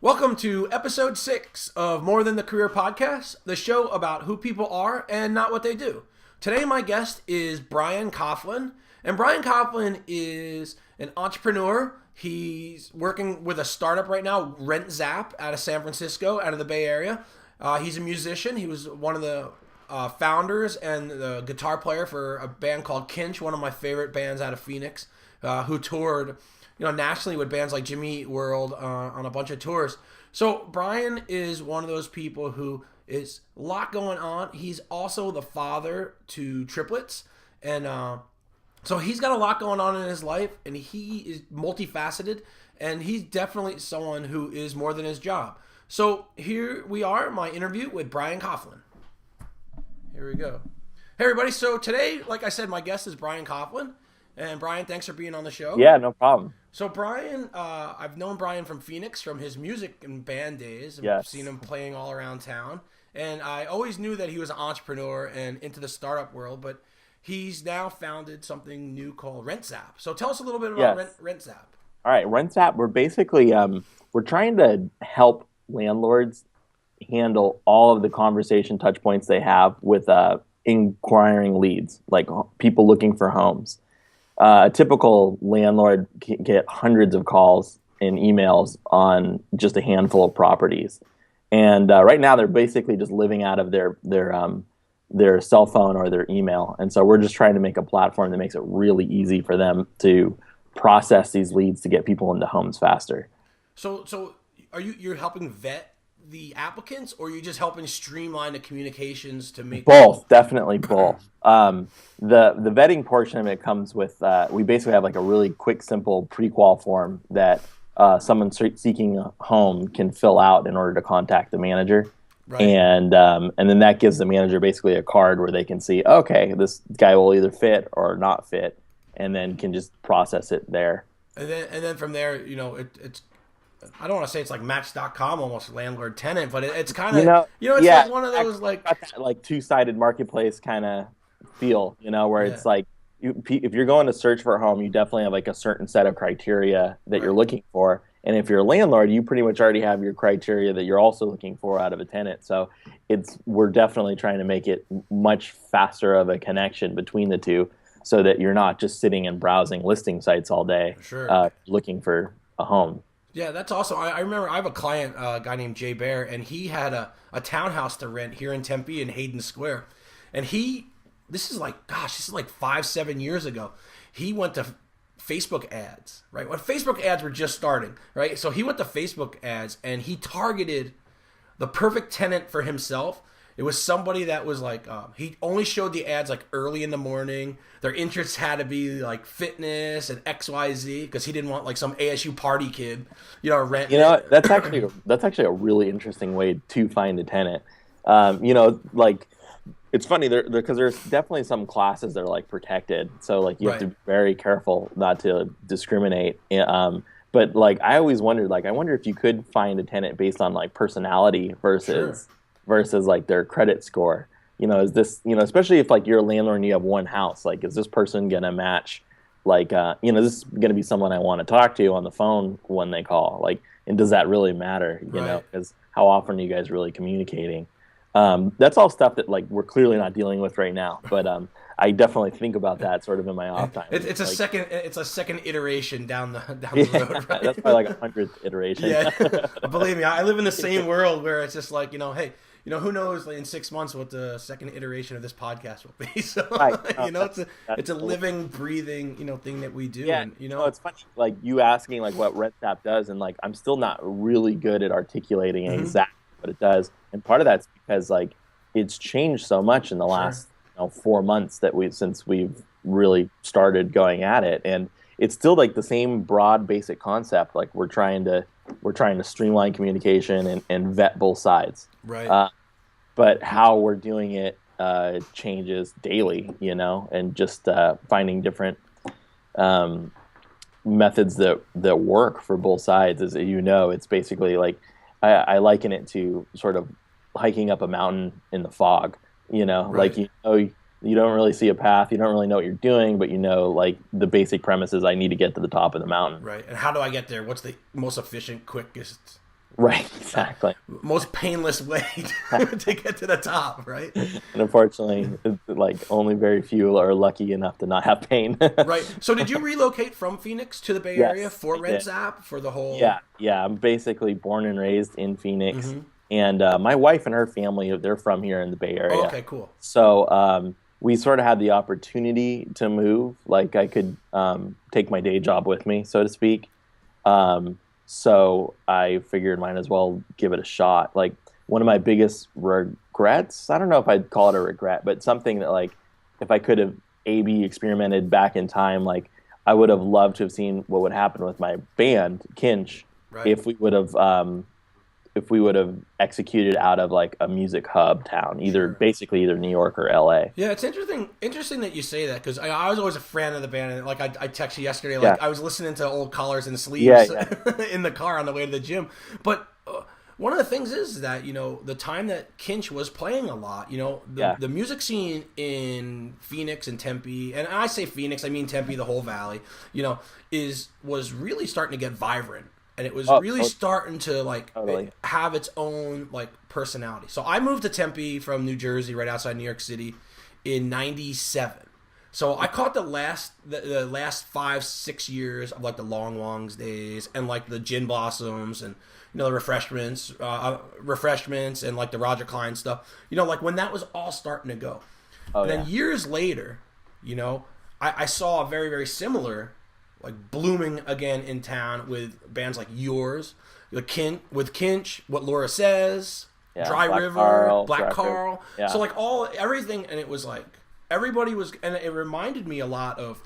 Welcome to episode 6 of More Than the Career Podcast, the show about who people are and not what they do. Today my guest is Biran Coughlin, and Biran Coughlin is an entrepreneur. He's working with a startup right now, Rent Zap, out of San Francisco, out of the Bay Area. He's a musician. He was one of the founders and the guitar player for a band called Kinch, one of my favorite bands out of Phoenix, who toured nationally with bands like Jimmy Eat World on a bunch of tours. So Biran is one of those people who is a lot going on. He's also the father to triplets, and so he's got a lot going on in his life, and he is multifaceted, and he's definitely someone who is more than his job. So here we are, my interview with Biran Coughlin. Here we go. Hey everybody, so today, like I said, my guest is Biran Coughlin. And Biran, thanks for being on the show. Yeah, no problem. So Biran, I've known Biran from Phoenix, from his music and band days. I've Yes. seen him playing all around town. And I always knew that he was an entrepreneur and into the startup world, but he's now founded something new called Rent Zap. So tell us a little bit about Yes. Rent Zap. All right, Rent Zap, we're basically we're trying to help landlords handle all of the conversation touch points they have with inquiring leads, like people looking for homes. A typical landlord can get hundreds of calls and emails on just a handful of properties, and right now they're basically just living out of their cell phone or their email. And so we're just trying to make a platform that makes it really easy for them to process these leads to get people into homes faster. So are you're helping vet the applicants, or are you just helping streamline the communications to make Both, definitely both. The vetting portion of it comes with we basically have like a really quick, simple pre-qual form that someone seeking a home can fill out in order to contact the manager. Right. And then that gives the manager basically a card where they can see, okay, this guy will either fit or not fit, and then can just process it there. And then from there, it's I don't want to say it's like Match.com, almost landlord tenant, but it's kind of it's like one of those like two-sided marketplace kind of feel, where it's like if you're going to search for a home, you definitely have like a certain set of criteria that you're looking for, and if you're a landlord, you pretty much already have your criteria that you're also looking for out of a tenant. So we're definitely trying to make it much faster of a connection between the two, so that you're not just sitting and browsing listing sites all day, looking for a home. Yeah, that's awesome. I remember I have a client, a guy named Jay Bear, and he had a townhouse to rent here in Tempe in Hayden Square. And this is like 5-7 years ago. He went to Facebook ads, right? When Facebook ads were just starting, right? So he went to Facebook ads and he targeted the perfect tenant for himself. It was somebody that was like, he only showed the ads like early in the morning. Their interests had to be like fitness and XYZ, because he didn't want like some ASU party kid, rent. That's actually a really interesting way to find a tenant. Like it's funny because there's definitely some classes that are like protected, so like you have to be very careful not to discriminate. But like I always wondered, like I wonder if you could find a tenant based on like personality versus like their credit score. Is this, especially if like you're a landlord and you have one house, like is this person gonna match, like this is gonna be someone I want to talk to on the phone when they call, like, and does that really matter, because how often are you guys really communicating? That's all stuff that like we're clearly not dealing with right now, but I definitely think about that sort of in my off time. It's a second iteration down the road, right? That's probably like 100th iteration. Yeah, believe me, I live in the same world where it's just like, hey, who knows in 6 months what the second iteration of this podcast will be. So, it's a living, breathing, thing that we do. Yeah, and, it's funny, like you asking like what Rent Zap does, and like I'm still not really good at articulating exactly what it does. And part of that's because like it's changed so much in the last 4 months since we've really started going at it, and it's still like the same broad basic concept. Like we're trying to streamline communication and vet both sides. Right. But how we're doing it changes daily, and just finding different methods that work for both sides. As it's basically like I liken it to sort of hiking up a mountain in the fog. Like you don't really see a path, you don't really know what you're doing, but like the basic premise is I need to get to the top of the mountain. Right. And how do I get there? What's the most efficient, quickest Right, exactly. Most painless way to get to the top, right? And unfortunately, like only very few are lucky enough to not have pain. Right. So did you relocate from Phoenix to the Bay Area Yes, for I Rent did. Zap for the whole? Yeah, yeah. I'm basically born and raised in Phoenix, Mm-hmm. and my wife and her family, they're from here in the Bay Oh, Area. okay, cool. So we sort of had the opportunity to move. Like I could take my day job with me, so to speak. So I figured might as well give it a shot. Like one of my biggest regrets, I don't know if I'd call it a regret, but something that like if I could have A/B experimented back in time, like I would have loved to have seen what would happen with my band, Kinch, Right. if we would have executed out of like a music hub town, Sure. either New York or LA. Yeah, it's interesting that you say that because I was always a fan of the band. And like I texted you yesterday, Yeah, like I was listening to old Collars and yeah, Sleeves yeah, in the car on the way to the gym. But one of the things is that the time that Kinch was playing a lot, yeah. the music scene in Phoenix and Tempe, and I say Phoenix, I mean Tempe, the whole valley, was really starting to get vibrant. And it was Oh, really starting to like totally. have its own like personality. So I moved to Tempe from New Jersey, right outside New York City, in '97. So I caught the last 5-6 years of like the Long Wongs days and like the Gin Blossoms and the refreshments and like the Roger Klein stuff. Like when that was all starting to go. Oh And yeah. then years later, I saw a very, very similar, like blooming again in town with bands like yours, with Kinch, What Laura Says, Yeah, Dry Black River, Carl, Black Dry River. Carl. Yeah. So like everything, and it was like everybody was, and it reminded me a lot of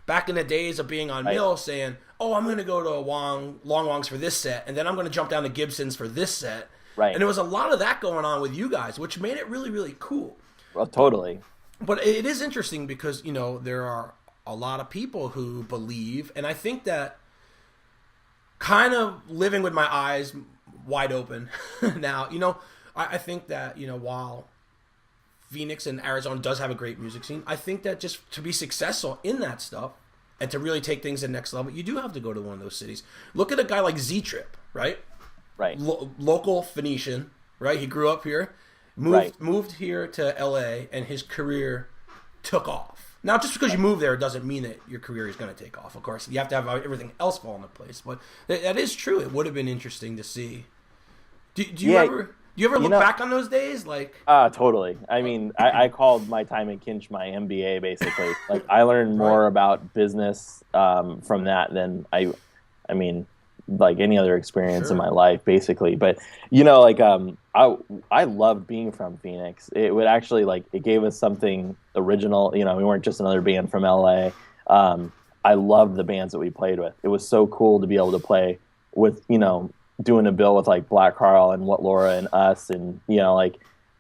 back in the days of being on Right. Mill, saying, "Oh, I'm going to go to Long Wongs for this set, and then I'm going to jump down to Gibson's for this set." Right. And there was a lot of that going on with you guys, which made it really, really cool. Well, totally. But it is interesting because there are a lot of people who believe, and I think that kind of living with my eyes wide open now, I think that while Phoenix and Arizona does have a great music scene, I think that just to be successful in that stuff and to really take things to the next level, you do have to go to one of those cities. Look at a guy like Z-Trip, right? Right. Local Phoenician, right? He grew up here, Right. moved here to LA, and his career took off. Now, just because you move there doesn't mean that your career is going to take off. Of course, you have to have everything else fall into place. But that is true. It would have been interesting to see. Do you Yeah. ever look back on those days? Like, Totally. I mean, I called my time at Kinch my MBA basically. Like I learned more Right. about business from that than I mean, like any other experience in Sure. my life basically. But like I loved being from Phoenix. It would actually like it gave us something original. We weren't just another band from LA. I loved the bands that we played with. It was so cool to be able to play with doing a bill with like Black Carl and What Laura and us, and like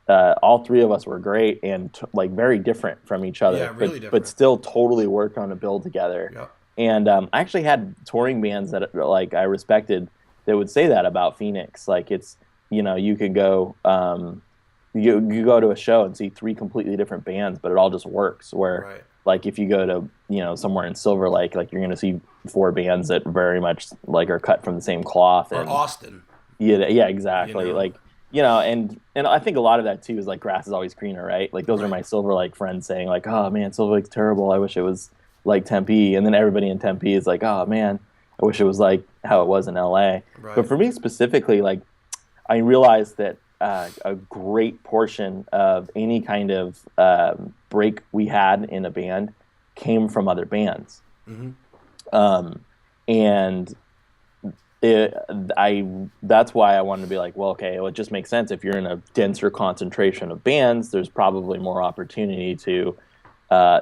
all three of us were great and like very different from each other, Yeah, really but different. still totally worked on a bill together. yeah, And I actually had touring bands that like I respected that would say that about Phoenix. Like it's you could go you go to a show and see three completely different bands, but it all just works. Where right. like if you go to somewhere in Silver Lake, like you're going to see four bands that very much like are cut from the same cloth. Or And Austin. yeah, exactly. You know? Like and I think a lot of that too is like grass is always greener, right? Like those are Right. my Silver Lake friends saying like, oh man, Silver Lake's terrible. I wish it was like Tempe. And then everybody in Tempe is like, oh man, I wish it was like how it was in LA. Right. But for me specifically, like I realized that a great portion of any kind of break we had in a band came from other bands. Mm-hmm. And that's why I wanted to be like, well, okay, it just makes sense. If you're in a denser concentration of bands, there's probably more opportunity to, I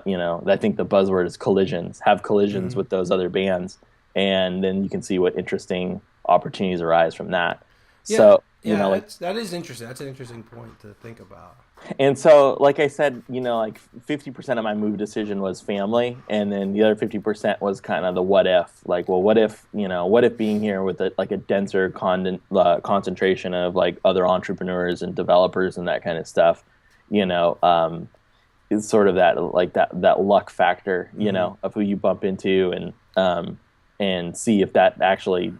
think the buzzword is collisions, have collisions Mm-hmm. with those other bands. And then you can see what interesting opportunities arise from that. Yeah, So, yeah, like, that is interesting. That's an interesting point to think about. and so, like I said, like 50% of my move decision was family, and then the other 50% was kind of the what if. Like, well, what if being here with like a denser concentration of like other entrepreneurs and developers and that kind of stuff, is sort of that like that luck factor, of who you bump into and see if that actually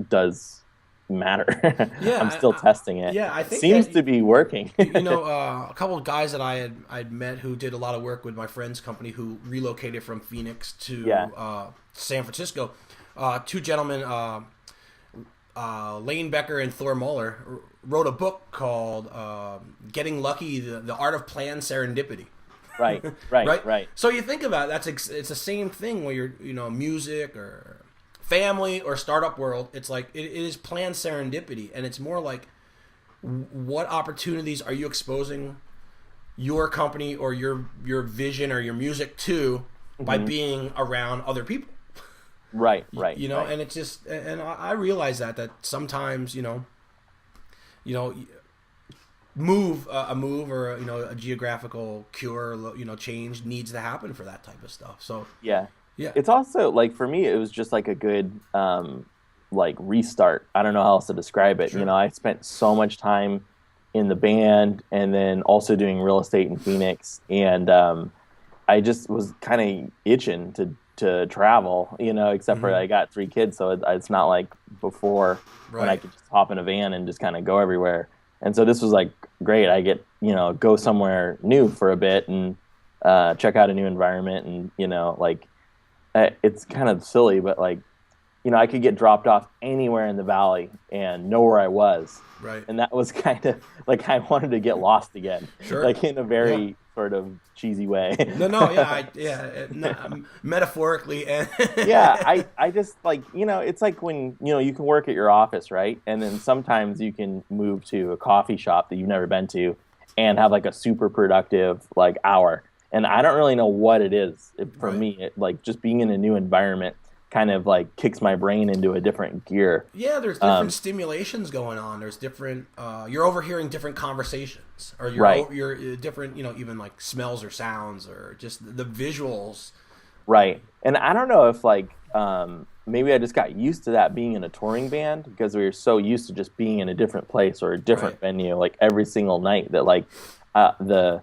does matter. Yeah, I'm still testing it. yeah, I It think seems that to be working. a couple of guys that I'd met who did a lot of work with my friend's company who relocated from Phoenix to Yeah. San Francisco. Two gentlemen, Lane Becker and Thor Muller, wrote a book called "Getting Lucky: The Art of Planned Serendipity." Right. Right. So you think about it, it's the same thing where you're music or family or startup world. It's like it is planned serendipity, and it's more like what opportunities are you exposing your company or your vision or your music to by being around other people. Right. And it's just, and I realize that sometimes move a move or a geographical cure change needs to happen for that type of stuff. So Yeah. yeah, It's also like for me, it was just like a good like restart. I don't know how else to describe it. Sure. I spent so much time in the band and then also doing real estate in Phoenix, and I just was kind of itching to travel. Except for I got 3 kids, so it's not like before when I could just hop in a van and just kind of go everywhere. And so this was like great. I get go somewhere new for a bit and check out a new environment, and like it's kind of silly, but like I could get dropped off anywhere in the valley and know where I was. Right. And that was kind of like I wanted to get lost again. Sure. Like in a very sort of cheesy way. Metaphorically. Yeah, I just like, it's like when, you can work at your office, right? And then sometimes you can move to a coffee shop that you've never been to and have like a super productive like hour. And I don't really know what it is. For me, like just being in a new environment kind of like kicks my brain into a different gear. Yeah, there's different stimulations going on. There's different you're overhearing different conversations, or you're different, even like smells or sounds or just the visuals. Right. And I don't know if like maybe I just got used to that being in a touring band because we were so used to just being in a different place or a different venue like every single night that like the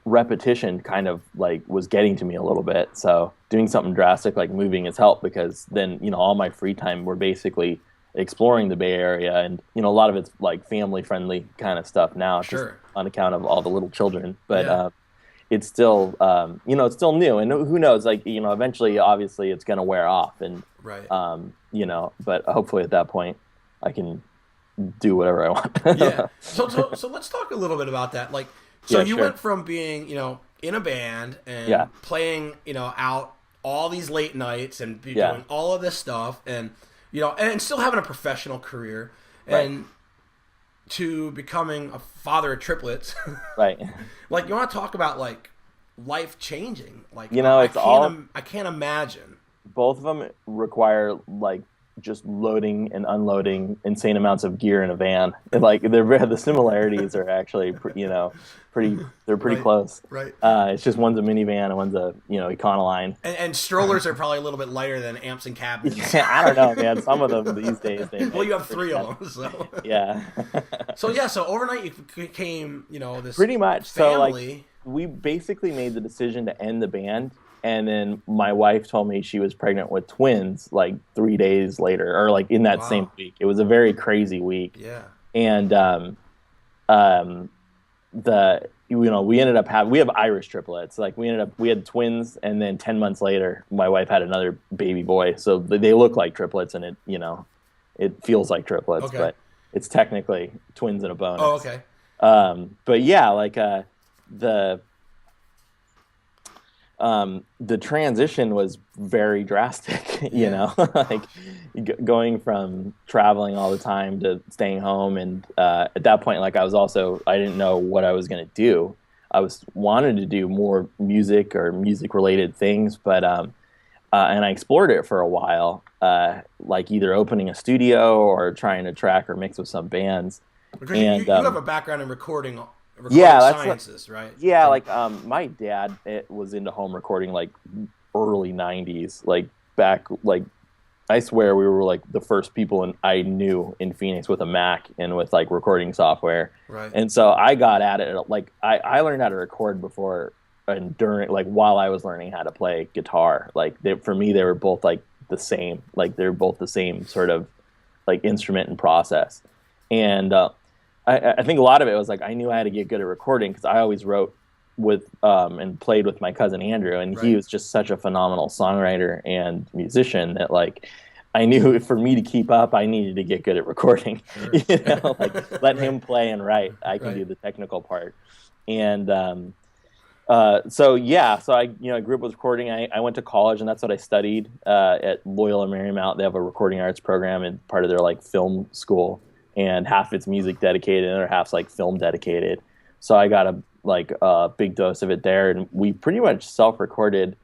repetition kind of like was getting to me a little bit. So doing something drastic like moving has helped because then, all my free time we're basically exploring the Bay Area, and, a lot of it's like family friendly kind of stuff now, just on account of all the little children. But it's still, it's still new, and who knows, like, eventually, obviously it's going to wear off, and, but hopefully at that point I can do whatever I want. Yeah. So let's talk a little bit about that. Like, so you went from being, in a band and playing, out all these late nights and doing all of this stuff and, and still having a professional career and to becoming a father of triplets. Right. Like, you want to talk about like life changing. Like, I can't imagine. Both of them require like just loading and unloading insane amounts of gear in a van. And like the similarities are actually pretty close. Right. It's just one's a minivan and one's a Econoline. And strollers are probably a little bit lighter than amps and cabinets. Yeah, I don't know, man. Some of them these days. Well, you have 3 of them, so yeah. So overnight you became this pretty much family. So like we basically made the decision to end the band. And then my wife told me she was pregnant with twins like 3 days later, or like in that same week. It was a very crazy week. Yeah. And we ended up we have Irish triplets. Like we had twins, and then 10 months later, my wife had another baby boy. So they look like triplets, and it feels like triplets, but it's technically twins and a bonus. Oh, okay. But yeah, like the transition was very drastic, like going from traveling all the time to staying home. And at that point, like I didn't know what I was going to do. I wanted to do more music or music related things, but and I explored it for a while, like either opening a studio or trying to track or mix with some bands. Because you have a background in recording sciences, right? Yeah, like my dad was into home recording like early 90s, like back, like I swear we were like the first people I knew in Phoenix with a Mac and with like recording software. Right. And so I got at it, like I learned how to record before and during, like while I was learning how to play guitar. Like for me, they were both like the same, like they're both the same sort of like instrument and process. And I think a lot of it was like I knew I had to get good at recording because I always wrote with and played with my cousin Andrew, and he was just such a phenomenal songwriter and musician that like I knew for me to keep up, I needed to get good at recording. Sure. You know, like let him play and write. I can do the technical part. And so I grew up with recording. I went to college, and that's what I studied at Loyola Marymount. They have a recording arts program and part of their like film school, and half it's music dedicated, and the other half's like film dedicated. So I got a big dose of it there, and we pretty much self-recorded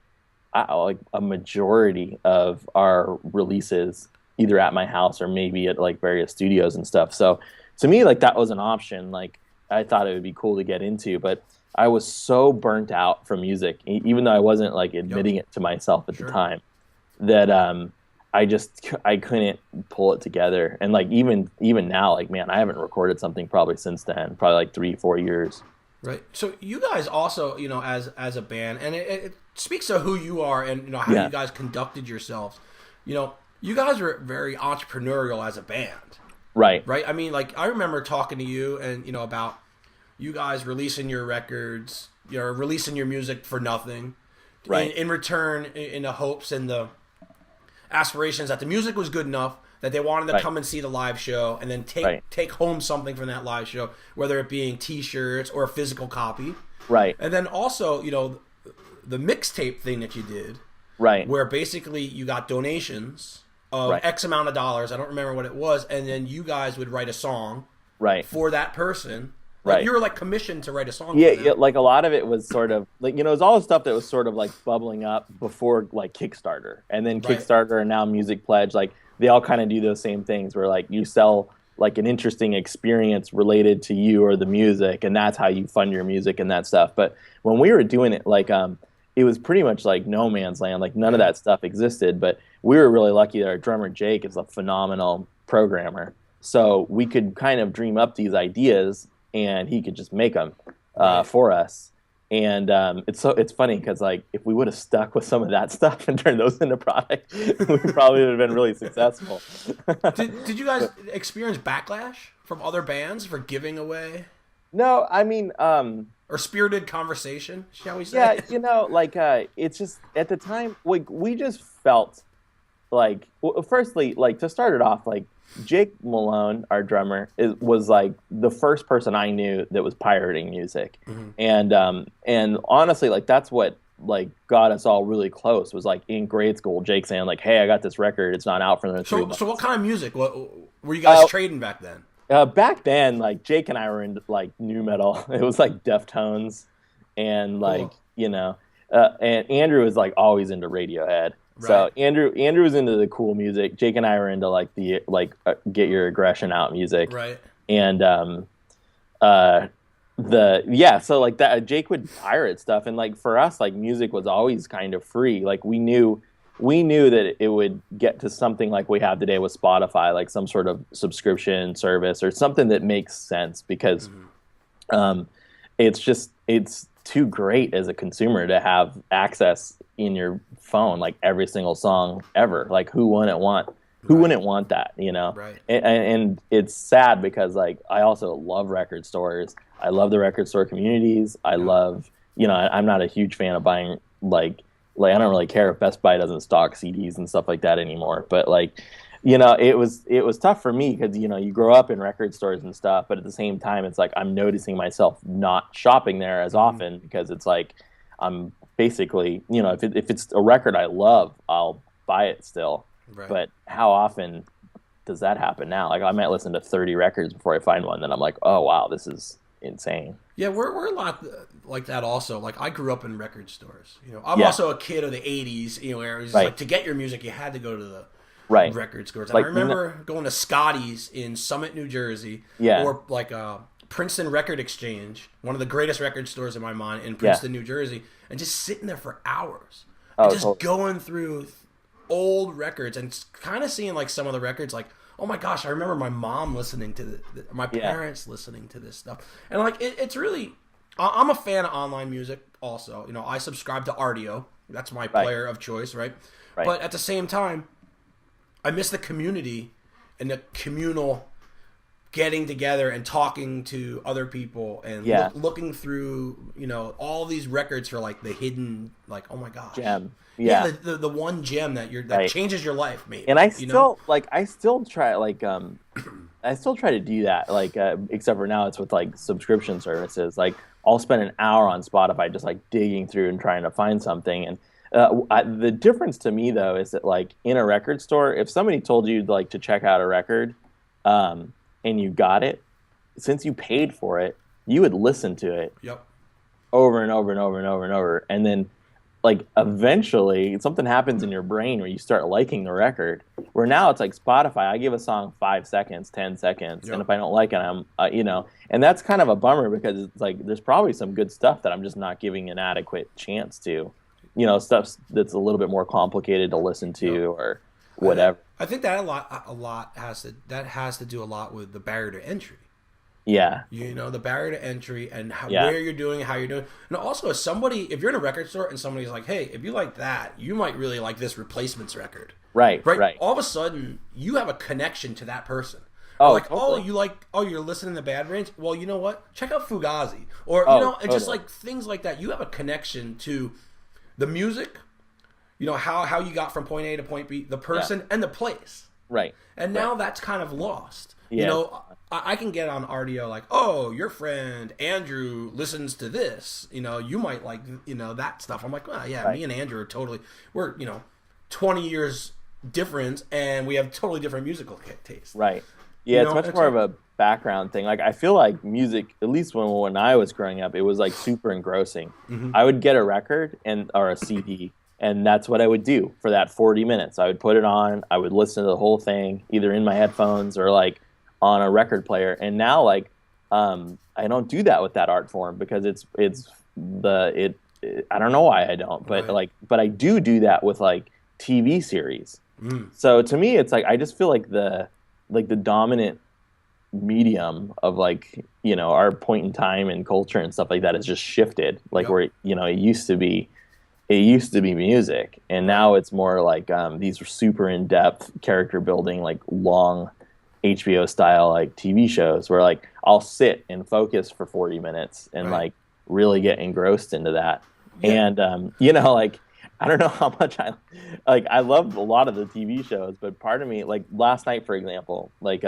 like a majority of our releases, either at my house or maybe at like various studios and stuff. So to me, like that was an option. Like I thought it would be cool to get into, but I was so burnt out from music, even though I wasn't like admitting it to myself at the time, that I couldn't pull it together. And like even now, like man, I haven't recorded something probably since then, probably like 3-4 years. Right. So you guys also, as a band, and it speaks to who you are and how you guys conducted yourselves. You guys were very entrepreneurial as a band. Right. Right. I mean, like I remember talking to you and about you guys releasing your records, releasing your music for nothing. Right. In return, in the hopes and the aspirations that the music was good enough that they wanted to come and see the live show and then take home something from that live show, whether it being T-shirts or a physical copy. Right. And then also, the mixtape thing that you did. Right. Where basically you got donations of X amount of dollars. I don't remember what it was. And then you guys would write a song for that person. Like you were like commissioned to write a song. Yeah, like a lot of it was sort of like, it was all the stuff that was sort of like bubbling up before like Kickstarter, and then Kickstarter and now Music Pledge, like they all kind of do those same things where like you sell like an interesting experience related to you or the music, and that's how you fund your music and that stuff. But when we were doing it, like it was pretty much like no man's land. Like none of that stuff existed, but we were really lucky that our drummer Jake is a phenomenal programmer, so we could kind of dream up these ideas and he could just make them for us. And it's funny because like if we would have stuck with some of that stuff and turned those into product, we probably would have been really successful. Did you guys experience backlash from other bands for giving away? No, I mean, or spirited conversation, shall we say? Yeah, it's just at the time, like we just felt like, well, firstly, like to start it off, like Jake Malone, our drummer, was like the first person I knew that was pirating music, and honestly, like that's what like got us all really close. Was like in grade school, Jake saying like, "Hey, I got this record. It's not out for another 3 months." So what kind of music? What were you guys trading back then? Back then, like Jake and I were into like nu metal. It was like Deftones, and like and Andrew was like always into Radiohead. Right. So Andrew was into the cool music. Jake and I were into like the get your aggression out music. Right. And so like that Jake would pirate stuff, and like for us, like music was always kind of free. Like we knew that it would get to something like we have today with Spotify, like some sort of subscription service or something that makes sense, because it's too great as a consumer to have access in your phone, like every single song ever. Like who wouldn't want that, Right. And it's sad because like I also love record stores. I love the record store communities. I love, I'm not a huge fan of buying like I don't really care if Best Buy doesn't stock CDs and stuff like that anymore. But like, it was tough for me because, you grow up in record stores and stuff, but at the same time, it's like I'm noticing myself not shopping there as often because it's like I'm basically, if it's a record I love, I'll buy it still. Right. But how often does that happen now? Like I might listen to 30 records before I find one that I'm like, oh wow, this is insane. Yeah, we're a lot like that also. Like I grew up in record stores. I'm also a kid of the 80s, where it was like to get your music you had to go to the record stores. And I remember going to Scotty's in Summit, New Jersey, or like Princeton Record Exchange, one of the greatest record stores in my mind in Princeton, New Jersey, and just sitting there for hours. And just going through old records and kind of seeing like some of the records like, oh my gosh, I remember my mom listening to my parents listening to this stuff. And like, it's really, I'm a fan of online music also. I subscribe to Rdio. That's my player of choice, right? But at the same time, I miss the community and the communal getting together and talking to other people and looking through, you know, all these records for like the hidden, like, oh my gosh, gem. Yeah, the one gem that changes your life, maybe. And I still try to do that, like except for now it's with like subscription services. Like I'll spend an hour on Spotify just like digging through and trying to find something. And the difference to me though is that like in a record store, if somebody told you like to check out a record, and you got it, since you paid for it, you would listen to it over and over and over and over and over. And then like eventually something happens in your brain where you start liking the record, where now it's like Spotify, I give a song 5 seconds, 10 seconds. And if I don't like it, I'm, you know, and that's kind of a bummer because it's like, there's probably some good stuff that I'm just not giving an adequate chance to, you know, stuff that's a little bit more complicated to listen to or whatever. I think that a lot has to do a lot with the barrier to entry. Yeah. You know, the barrier to entry and where you're doing it, how you're doing it. And also, if you're in a record store and somebody's like, hey, if you like that, you might really like this Replacements record. Right. All of a sudden, you have a connection to that person. Oh, like, totally. You're listening to Bad Brains? Well, you know what? Check out Fugazi. Or, you know, and just like things like that. You have a connection to the music, you know, how you got from point A to point B, the person and the place. Right. And now that's kind of lost. Yeah. You know, I can get on RDO like, oh, your friend Andrew listens to this. You know, you might like, you know, that stuff. I'm like, well, yeah, me and Andrew are we're, you know, 20 years difference and we have totally different musical taste. Right. Yeah, it's much more of a background thing. Like I feel like music, at least when I was growing up, it was like super engrossing. Mm-hmm. I would get a record or a CD, and that's what I would do for that 40 minutes. I would put it on, I would listen to the whole thing, either in my headphones or like on a record player. And now like I don't do that with that art form because I don't know why I don't, but but I do that with like TV series. So to me it's like I just feel like the dominant medium of like, you know, our point in time and culture and stuff like that has just shifted. Like where, you know, it used to be music, and now it's more like these super in-depth character building, like long HBO style like TV shows where like I'll sit and focus for 40 minutes and like really get engrossed into that. And you know, like I don't know how much I love a lot of the TV shows, but part of me, like last night for example, like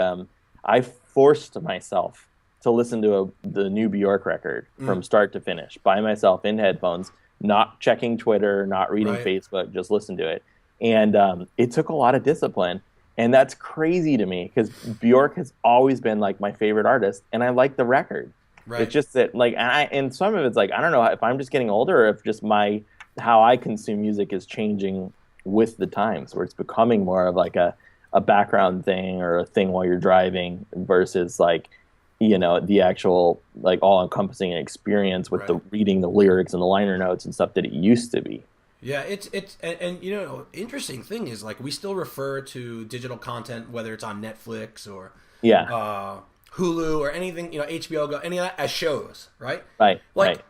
I forced myself to listen to the new Bjork record from start to finish by myself in headphones, not checking Twitter, not reading Facebook, just listen to it. And it took a lot of discipline. And that's crazy to me because Bjork has always been like my favorite artist, and I like the record. Right. It's just that like, and some of it's like, I don't know if I'm just getting older or if just how I consume music is changing with the times, where it's becoming more of like a background thing or a thing while you're driving versus like, you know, the actual like all-encompassing experience with the reading the lyrics and the liner notes and stuff that it used to be. Yeah, it's and you know, interesting thing is like we still refer to digital content, whether it's on Netflix or Hulu or anything, you know, HBO Go, any of that as shows, right? Right. Like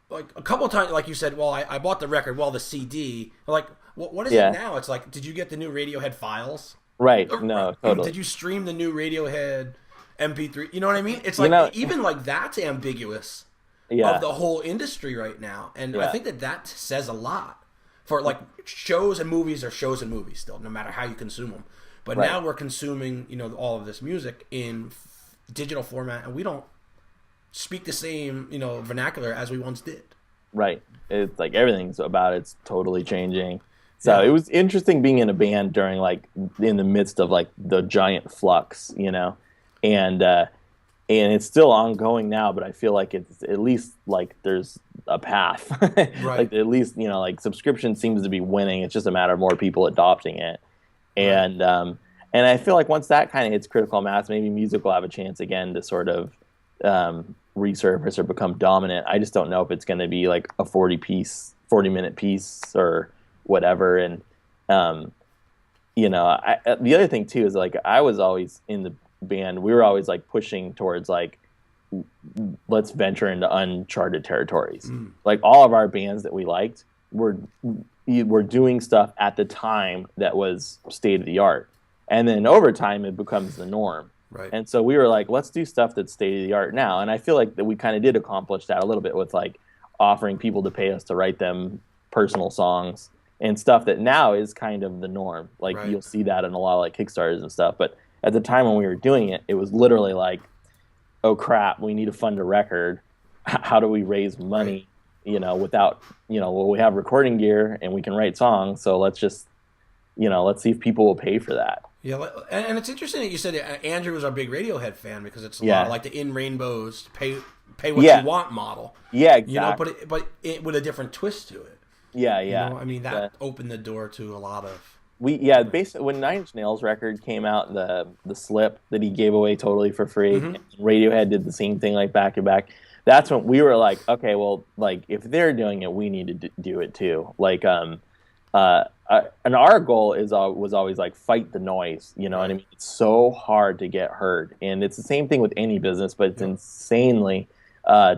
a couple of times, like you said, well, I bought the record, well, the CD. Like, what is it now? It's like, did you get the new Radiohead files? Right. No, totally. Did you stream the new Radiohead MP3? You know what I mean? It's like, you know, even like that's ambiguous of the whole industry right now. And I think that says a lot. For like shows and movies are shows and movies still, no matter how you consume them. But now we're consuming, you know, all of this music in digital format, and we don't speak the same, you know, vernacular as we once did. Right. It's like everything's about it's totally changing. So it was interesting being in a band during like in the midst of like the giant flux, you know, and it's still ongoing now, but I feel like it's at least like there's a path. Like at least, you know, like subscription seems to be winning. It's just a matter of more people adopting it. And I feel like once that kind of hits critical mass, maybe music will have a chance again to sort of resurface or become dominant. I just don't know if it's going to be like a 40-minute piece or whatever. And you know, the other thing too is like I was always in the band, we were always like pushing towards like let's venture into uncharted territories. Like all of our bands that we liked were doing stuff at the time that was state of the art, And then over time, it becomes the norm. Right. And so we were like, let's do stuff that's state of the art now. And I feel like that we kind of did accomplish that a little bit with like offering people to pay us to write them personal songs and stuff that now is kind of the norm. Like Right. you'll see that in a lot of like Kickstarters and stuff. But at the time when we were doing it, it was literally like, oh crap, we need to fund a record. How do we raise money, without, well, we have recording gear and we can write songs. So let's just, let's see if people will pay for that. Yeah, and it's interesting that you said Andrew was our big Radiohead fan because it's a lot like the In Rainbows pay what you want model. Yeah, exactly. But it with a different twist to it. Yeah. I mean that opened the door to a lot of. Basically when Nine Inch Nails record came out, the Slip that he gave away totally for free, Radiohead did the same thing like back to back. That's when we were like, okay, well, like if they're doing it, we need to do it too. Like, and our goal was always like fight the noise. You know what I mean? It's so hard to get heard, and it's the same thing with any business, but it's insanely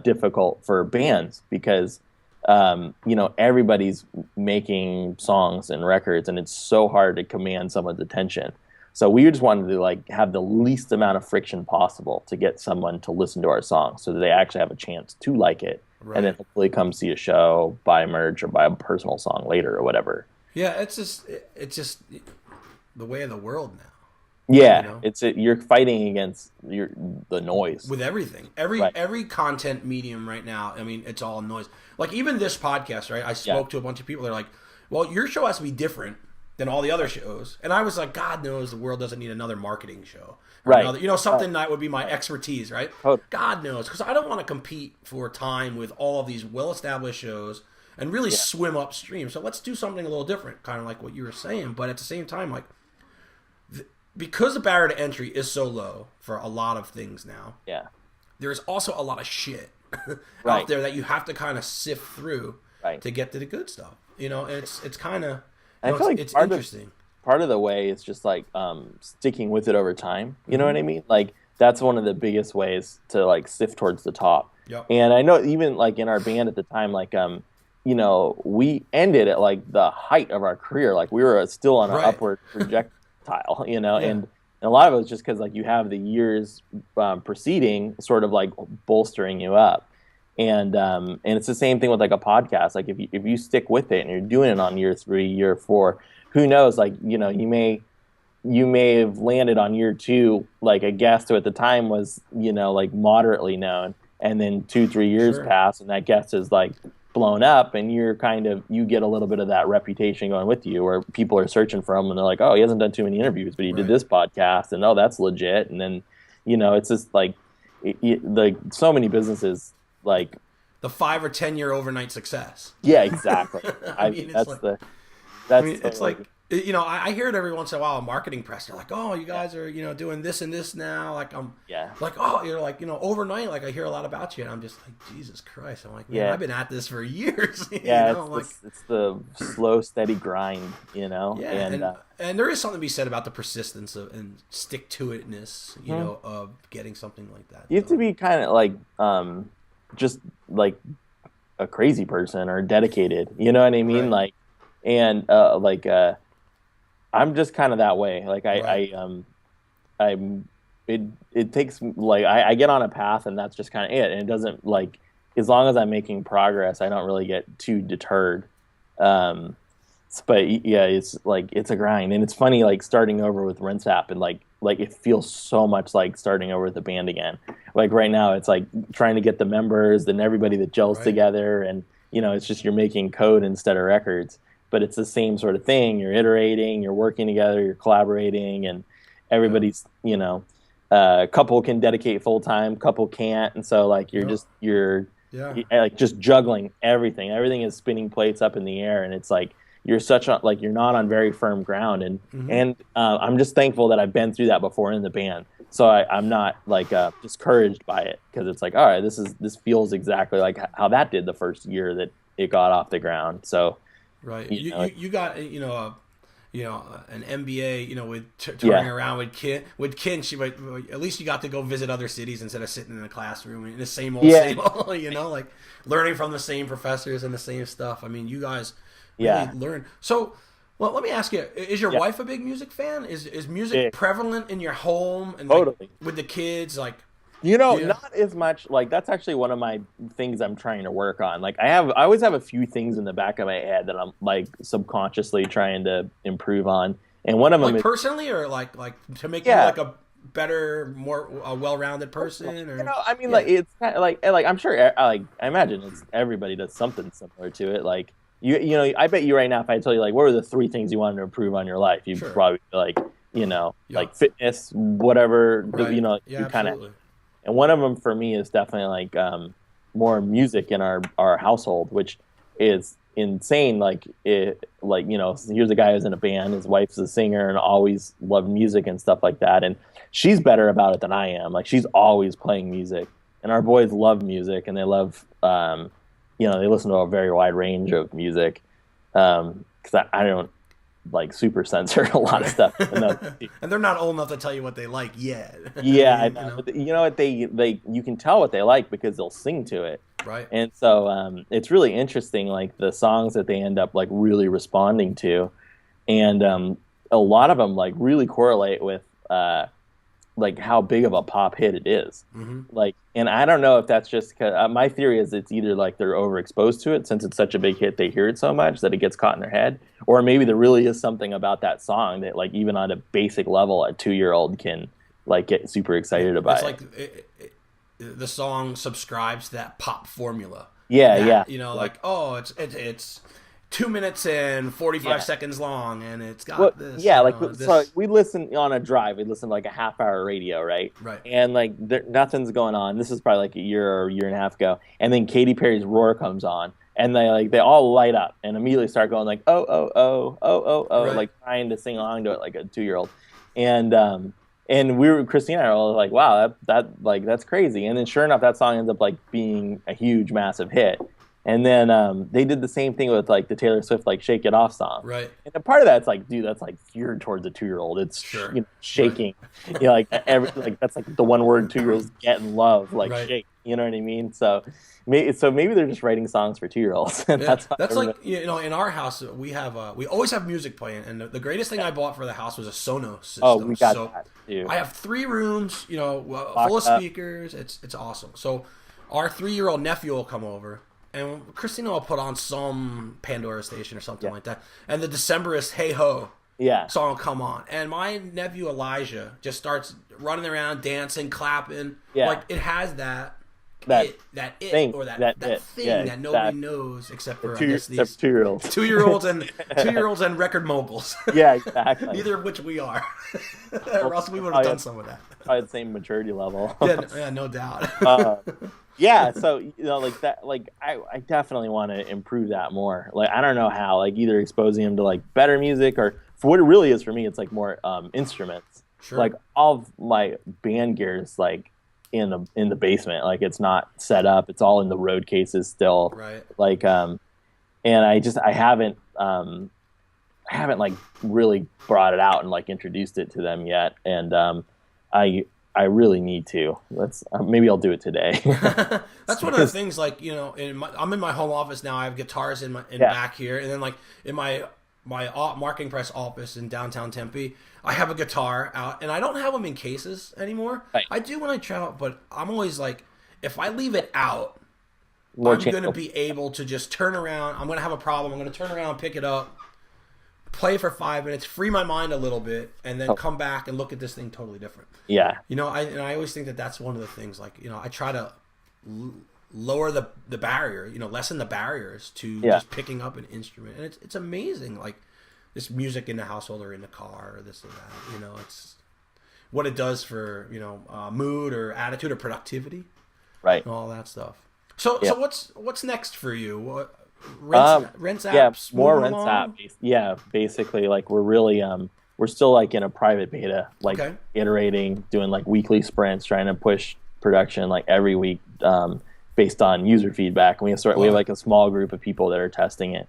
difficult for bands because everybody's making songs and records, and it's so hard to command someone's attention. So we just wanted to like have the least amount of friction possible to get someone to listen to our song, so that they actually have a chance to like it, and then hopefully come see a show, buy merch, or buy a personal song later or whatever. Yeah, it's just the way of the world now. Yeah, you're fighting against the noise with everything. Every content medium right now. I mean, it's all noise. Like even this podcast, right? I spoke to a bunch of people. They're like, "Well, your show has to be different than all the other shows," and I was like, "God knows the world doesn't need another marketing show, right? Something that would be my expertise, right? God knows, because I don't want to compete for time with all of these well-established shows." And really swim upstream. So let's do something a little different, kind of like what you were saying. But at the same time, like, because the barrier to entry is so low for a lot of things now, there's also a lot of shit out there that you have to kind of sift through to get to the good stuff. And it's kind of, I feel like it's interesting. Part of the way is just like sticking with it over time. You know what I mean? Like that's one of the biggest ways to like sift towards the top. Yep. And I know even like in our band at the time, like we ended at like the height of our career. Like we were still on an upward projectile, and a lot of it was just because like you have the years preceding sort of like bolstering you up. And it's the same thing with like a podcast. Like if you stick with it and you're doing it on year 3, year 4, who knows, like, you may have landed on year 2, like a guest who at the time was, like moderately known. And then 2-3 years pass and that guest is like blown up, and you get a little bit of that reputation going with you where people are searching for him and they're like, oh, he hasn't done too many interviews, but he did this podcast, and oh, that's legit. And then, it's just like, like so many businesses, like the 5 or 10 year overnight success. Yeah, exactly. I mean, it's like, I hear it every once in a while in marketing press. They're like, oh, you guys are, doing this and this now. Like, like, oh, you're like, overnight, like I hear a lot about you. And I'm just like, Jesus Christ. I'm like, man, I've been at this for years. It's the slow, steady grind, Yeah. And there is something to be said about the persistence and stick-to-itness, of getting something like that. You have to be kind of like, just like a crazy person or dedicated, you know what I mean? Like, and I'm just kind of that way. Like it takes like I get on a path and that's just kind of it. And it doesn't like, as long as I'm making progress, I don't really get too deterred. But yeah, it's like, it's a grind, and it's funny, like starting over with Rent Zap and like it feels so much like starting over with the band again. Like right now it's like trying to get the members and everybody that gels together, and it's just you're making code instead of records. But it's the same sort of thing. You're iterating, you're working together, you're collaborating, and everybody's, couple can dedicate full time, couple can't. And so like you're like just juggling everything. Everything is spinning plates up in the air, and it's like you're you're not on very firm ground. And I'm just thankful that I've been through that before in the band. So I'm not like discouraged by it, because it's like, all right, this feels exactly like how that did the first year that it got off the ground. So. Right. You got an MBA, with touring around with Kinch, but at least you got to go visit other cities instead of sitting in a classroom in the same old, like learning from the same professors and the same stuff. I mean, you guys really learn. So Well, let me ask you: is your wife a big music fan? Is music prevalent in your home and Totally. with the kids? Like, not as much. Like that's actually one of my things I'm trying to work on. Like I always have a few things in the back of my head that I'm like subconsciously trying to improve on. And one of them like is personally, or like to make you like a better, more well-rounded person. Or I mean, like it's kind of like I'm sure like I imagine everybody does something similar to it. Like I bet you right now if I tell you like what are the 3 things you wanted to improve on your life, you'd probably be like like fitness, whatever. Right. You kind of. And one of them for me is definitely like more music in our household, which is insane. Like here's a guy who's in a band, his wife's a singer and always loved music and stuff like that, and she's better about it than I am. Like she's always playing music, and our boys love music and they love they listen to a very wide range of music, because I don't like super censor a lot of stuff. And they're not old enough to tell you what they like yet. Yeah, I know. But you know what, they you can tell what they like because they'll sing to it. Right. And so it's really interesting, like the songs that they end up like really responding to, and a lot of them like really correlate with like how big of a pop hit it is. Mm-hmm. Like, and I don't know if that's just because my theory is it's either like they're overexposed to it since it's such a big hit, they hear it so much that it gets caught in their head, or maybe there really is something about that song that like even on a basic level a 2-year-old can like get super excited about. It's like the song subscribes to that pop formula. Yeah. Like it's 2 minutes and 45 seconds long, and it's got this. Yeah, so we listen on a drive. We listen to like a half-hour radio, right? Right. And like nothing's going on. This is probably like a year and a half ago. And then Katy Perry's "Roar" comes on, and they all light up and immediately start going like oh, right. Like trying to sing along to it like a 2-year-old. And Christina and I were all like, wow, that's crazy. And then sure enough, that song ends up like being a huge, massive hit. And then they did the same thing with like the Taylor Swift like "Shake It Off" song. Right. And a part of that's like, dude, that's like geared towards a 2-year-old. It's shaking. Right. Like that's like the one word 2-year-olds get in love, like shake. You know what I mean? So maybe they're just writing songs for 2-year-olds. That's like in our house we always have music playing, and the greatest thing I bought for the house was a Sonos system. Oh, we got that too. I have 3 rooms, full of speakers. It's awesome. So our 3-year-old nephew will come over, and Christina will put on some Pandora station or something like that, and the Decemberist "Hey Ho" song will come on, and my nephew Elijah just starts running around, dancing, clapping. Like it has that thing that nobody knows except for these 2-year-olds, 2-year-olds and record moguls. Yeah, exactly. Neither of which we are, or else we would have done some of that. Probably the same maturity level. yeah, no doubt. So like that, like I definitely want to improve that more. Like I don't know how, like either exposing him to like better music, or for what it really is for me, it's like more instruments. Sure. Like all of my band gear is like in the basement, like it's not set up, it's all in the road cases still. Right. Like and I haven't like really brought it out and like introduced it to them yet, and I really need to. Maybe I'll do it today. That's one of the things. Like I'm in my home office now. I have guitars in back here, and then like in my marketing press office in downtown Tempe, I have a guitar out, and I don't have them in cases anymore. Right. I do when I travel, but I'm always like, if I leave it out, I'm going to be able to just turn around. I'm going to have a problem. I'm going to turn around, pick it up, play for 5 minutes, free my mind a little bit, and then come back and look at this thing totally different. Yeah. I always think that's one of the things, like, I try to lower the barrier, lessen the barriers to just picking up an instrument. And it's amazing, like, this music in the household or in the car or this or that, it's what it does for, mood or attitude or productivity. Right. And all that stuff. So what's next for you? Rent Zap? More Rent Zap. Yeah, basically, like we're really we're still like in a private beta, like iterating, doing like weekly sprints, trying to push production like every week based on user feedback. And we have like a small group of people that are testing it,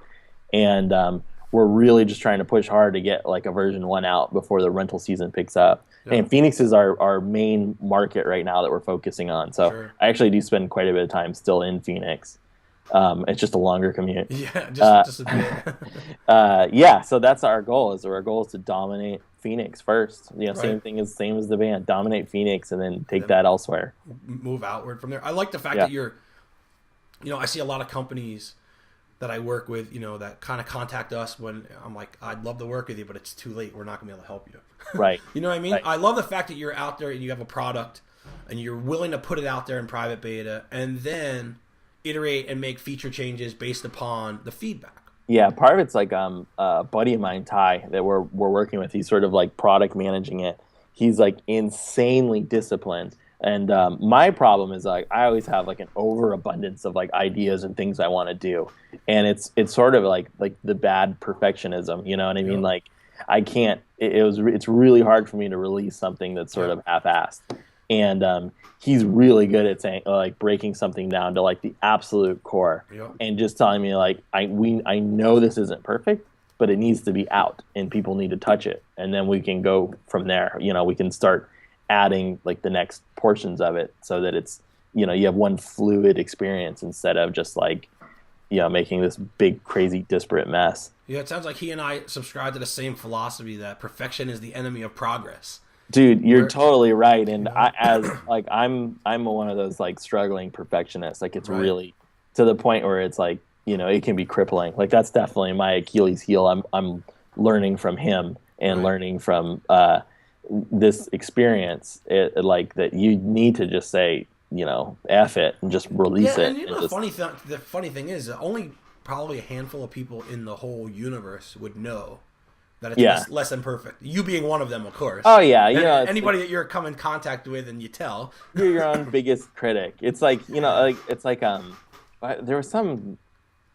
and we're really just trying to push hard to get like a version 1 out before the rental season picks up. Yeah. And Phoenix is our main market right now that we're focusing on. So I actually do spend quite a bit of time still in Phoenix. It's just a longer commute. Yeah, Uh, just a bit. yeah, so that's our goal. Our goal is to dominate Phoenix first. Right. Same as the band. Dominate Phoenix and then And take then that elsewhere. move outward from there. I like the fact Yeah. that I see a lot of companies that I work with, that kind of contact us when I'm like, I'd love to work with you, but it's too late. We're not going to be able to help you. Right. You know what I mean? Right. I love the fact that you're out there and you have a product and you're willing to put it out there in private beta and then iterate and make feature changes based upon the feedback. Yeah, part of it's like a buddy of mine, Ty, that we're working with. He's sort of like product managing it. He's like insanely disciplined. And my problem is like I always have like an overabundance of like ideas and things I want to do, and it's sort of like the bad perfectionism. You know what I mean? Yep. Like I can't. It's really hard for me to release something that's sort of half-assed. And he's really good at saying like breaking something down to like the absolute core, Yep. and just telling me like I know this isn't perfect, but it needs to be out and people need to touch it, and then we can go from there. We can start adding like the next portions of it so that it's you have one fluid experience instead of just like making this big crazy disparate mess. Yeah, it sounds like he and I subscribe to the same philosophy that perfection is the enemy of progress. Dude, you're totally right, and I'm one of those like struggling perfectionists. Like it's Right. really to the point where it's like it can be crippling. Like that's definitely my Achilles heel. I'm learning from him and Right. learning from this experience. Like that you need to just say F it and just release it. And And the funny thing is, only probably a handful of people in the whole universe would know that it's Yeah. less than perfect. You being one of them, of course. Oh yeah, And anybody that you're come in contact with and you tell. you're your own biggest critic. It's like there was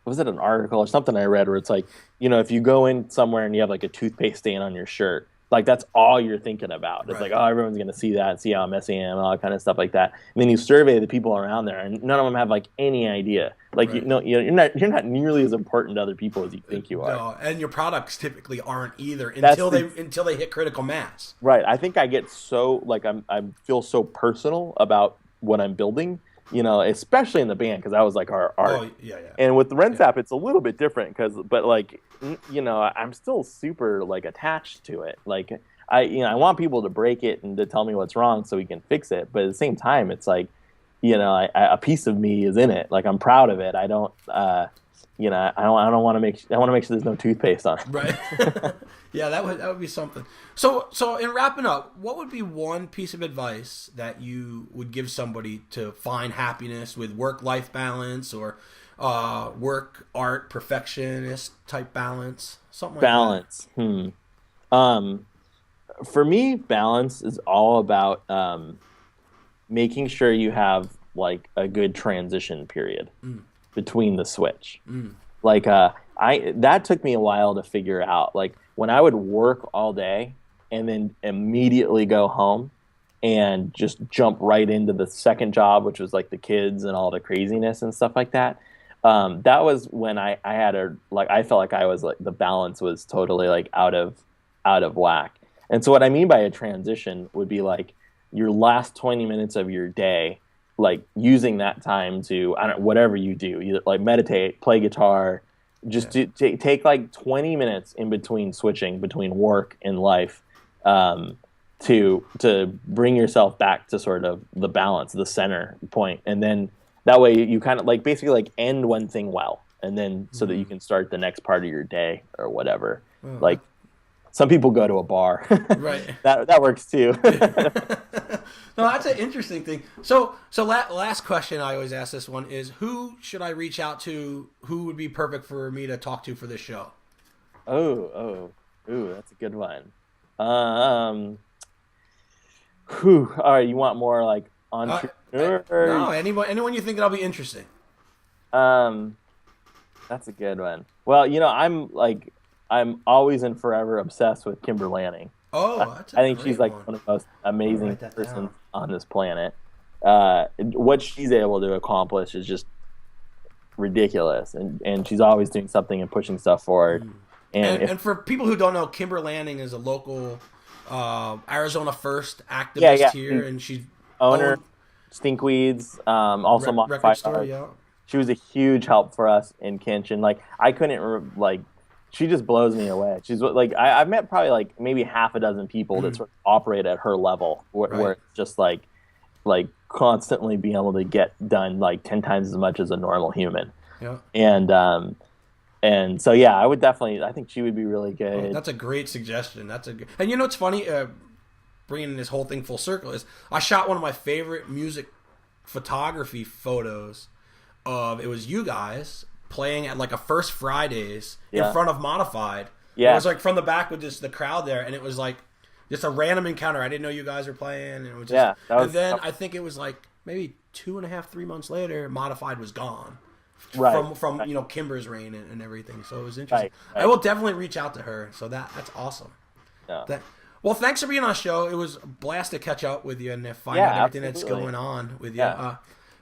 was it an article or something I read where it's like if you go in somewhere and you have like a toothpaste stain on your shirt, like that's all you're thinking about. It's Right. like, oh, everyone's gonna see that and see how messy I am and all that kind of stuff like that. And then you survey the people around there, and none of them have like any idea. Like Right. you're not nearly as important to other people as you think you are. No, and your products typically aren't either That's until they hit critical mass. Right. I think I get so like I feel so personal about what I'm building, especially in the band because that was like our art. Oh yeah. And with the Rent Zap, it's a little bit different but like I'm still super like attached to it. Like I want people to break it and to tell me what's wrong so we can fix it. But at the same time, it's like a piece of me is in it. Like I'm proud of it. I don't I don't want to I want to make sure there's no toothpaste on it. Right. Yeah, that would be something. So in wrapping up, what would be one piece of advice that you would give somebody to find happiness with work-life balance or work, art, perfectionist type balance? Something like Balance. For me, balance is all about making sure you have like a good transition period between the switch. Like that took me a while to figure out. Like when I would work all day and then immediately go home and just jump right into the second job, which was like the kids and all the craziness and stuff like that. That was when I had I felt like I was like the balance was totally like out of whack. And so what I mean by a transition would be like your last 20 minutes of your day, like using that time to whatever you do, either like meditate, play guitar, just take like 20 minutes in between switching between work and life, to bring yourself back to sort of the balance, the center point, and then that way you kind of like basically like end one thing well, and then so that you can start the next part of your day or whatever. Like some people go to a bar, Right. that works too. No, that's an interesting thing. So last question I always ask this one is, who should I reach out to? Who would be perfect for me to talk to for this show? Ooh, that's a good one. All right, you want more like entrepreneur? No, anyone you think that'll be interesting. That's a good one. Well, I'm always and forever obsessed with Kimber Lanning. Oh, that's a I think great she's like one. one of the most amazing Write that persons down. on this planet. What she's able to accomplish is just ridiculous, and she's always doing something and pushing stuff forward. And for people who don't know, Kimber Lanning is a local Arizona First activist here, and she's owner, Stinkweeds, also record Modified store. Art. Yeah. she was a huge help for us in Kinch, and like I couldn't like she just blows me away. She's like I've met probably like maybe half a dozen people that sort of operate at her level, where it's just like constantly being able to get done like 10 times as much as a normal human. Yeah. And so yeah, I would definitely. I think she would be really good. Oh, that's a great suggestion. And you know what's funny? Bringing this whole thing full circle is I shot one of my favorite music photography photos of it was you guys playing at like a First Fridays in front of Modified. Yeah. It was like from the back with just the crowd there, and it was like just a random encounter. I didn't know you guys were playing, and it was just, and then I think it was like maybe 2.5, 3 months later, Modified was gone. Right. From you know Kimber's reign and everything. So it was interesting. Right. I will definitely reach out to her. So that's awesome. Yeah. Well, thanks for being on the show. It was a blast to catch up with you and find out everything that's going on with you.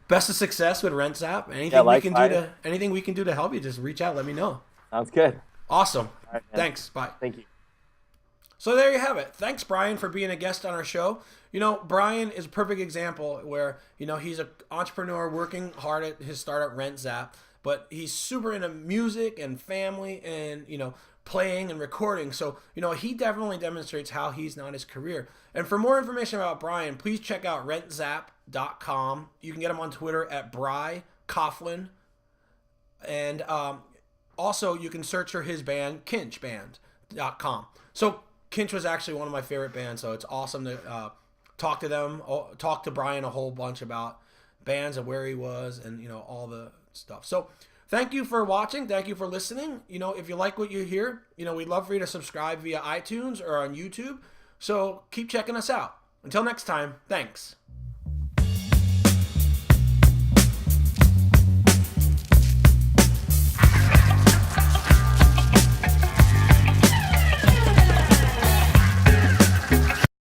Best of success with Rent Zap. Anything we can do to help you, just reach out. Let me know. Sounds good. Awesome. Right, thanks. Bye. Thank you. So there you have it. Thanks, Brian, for being a guest on our show. You know, Brian is a perfect example where, you know, he's an entrepreneur working hard at his startup, Rent Zap, but he's super into music and family and, you know, playing and recording. So, you know, he definitely demonstrates how he's not his career. And for more information about Brian, please check out rentzap.com. You can get him on Twitter at Coughlin. And also you can search for his band, kinchband.com. So Kinch was actually one of my favorite bands, so it's awesome to talk to Brian a whole bunch about bands and where he was and, you know, all the stuff. So thank you for watching. Thank you for listening. You know, if you like what you hear, you know, we'd love for you to subscribe via iTunes or on YouTube. So keep checking us out. Until next time, thanks.